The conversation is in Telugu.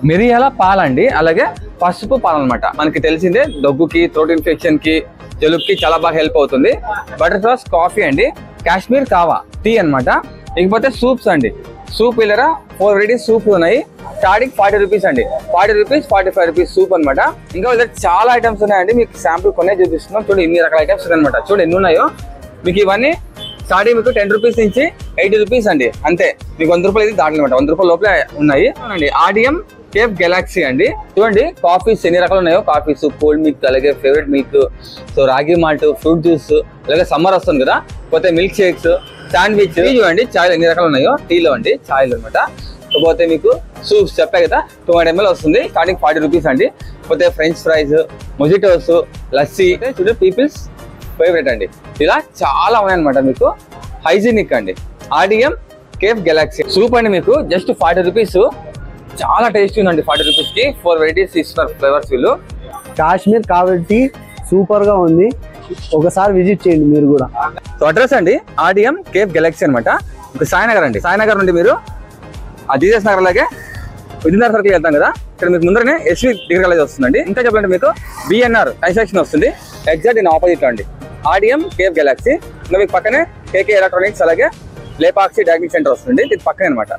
మిరియాల పాలండి, అలాగే పసుపు పాలు అనమాట. మనకి తెలిసిందే దగ్గుకి, థ్రోట్ ఇన్ఫెక్షన్ కి, జలుబుకి చాలా బాగా హెల్ప్ అవుతుంది. బటర్ స్కాచ్ కాఫీ అండి, కాశ్మీర్ కావా టీ అనమాట. ఇకపోతే సూప్స్ అండి, సూప్ ఇల్లరా 4 వెరైటీస్ సూప్ ఉన్నాయి. స్టార్టింగ్ 40 రూపీస్ అండి, 40 రూపీస్ 45 రూపీస్ సూప్ అనమాట. ఇంకా చాలా ఐటమ్స్ ఉన్నాయండి, మీకు శాంపుల్ కొనే చూపిస్తున్నాం. చూడండి ఇన్ని రకాల ఐటమ్స్ ఉన్నాయన్నమాట. చూడండి ఎన్ని ఉన్నాయో. మీకు ఇవన్నీ స్టార్టింగ్ మీకు 10 రూపీస్ నుంచి 80 రూపీస్ అండి, అంతే. మీకు 100 రూపాయలు ఇది దాంట్లో అనమాట, 100 రూపాయల లోపలే ఉన్నాయి. ఆడియం కేఫ్ గెలాక్సీ అండి. చూడండి కాఫీస్ ఎన్ని రకాలు ఉన్నాయో. కాఫీస్, కోల్డ్ మిల్క్, అలాగే ఫేవరెట్ మిల్క్, సో రాగి మాల్ట్, ఫ్రూట్ జ్యూస్, అలాగే సమ్మర్ వస్తుంది కదా, పోతే మిల్క్ షేక్స్, శాండ్విచ్. చూడండి చాయ్ ఎన్ని రకాలు ఉన్నాయో. టీలో అండి చాయ్లు అనమాట. పోతే మీకు సూప్స్ చెప్పా కదా, 200 ml వస్తుంది, స్టార్టింగ్ 40 రూపీస్ అండి. పోతే ఫ్రెంచ్ ఫ్రైస్, మొజిటోస్, లస్సీ, చూడండి పీపుల్స్ ఫేవరెట్ అండి. ఇలా చాలా ఉన్నాయన్నమాట. మీకు హైజీనిక్ అండి. ఆడియం కేఫ్ గెలాక్సీ సూప్ అండి, మీకు జస్ట్ 40 రూపీస్. చాలా టేస్టీ ఉందండి. 40 రూపీస్ కి 4 వెరైటీస్ ఇస్తున్నారు ఫ్లేవర్స్ వీళ్ళు. కాశ్మీర్ కాబట్టి సూపర్ గా ఉంది, ఒకసారి విజిట్ చేయండి మీరు కూడా. సో అడ్రస్ అండి ఆడియం కేఫ్ గెలాక్సీ అనమాట. ఇంకా సాయినగర్ అండి. సాయినగర్ నుండి మీరు ఆ జీసస్ నగర్ లాగే విజయనగర్ సర్కిల్ వెళ్తాం కదా, ఇక్కడ మీకు ముందరనే ఎస్వి డిగ్రీ కాలేజ్ వస్తుందండి. ఇంకా చెప్పాలంటే మీకు బిఎన్ఆర్ కన్స్ట్రక్షన్ వస్తుంది, ఎగ్జాక్ట్ ఇన్ ఆపోజిట్ అండి ఆడియం కేఫ్ గెలాక్సీ. ఇంకా మీకు పక్కనే కేకే ఎలక్ట్రానిక్స్, అలాగే లేపాక్షి డయాగ్నిక్ సెంటర్ వస్తుంది, ఇది పక్కనే అనమాట.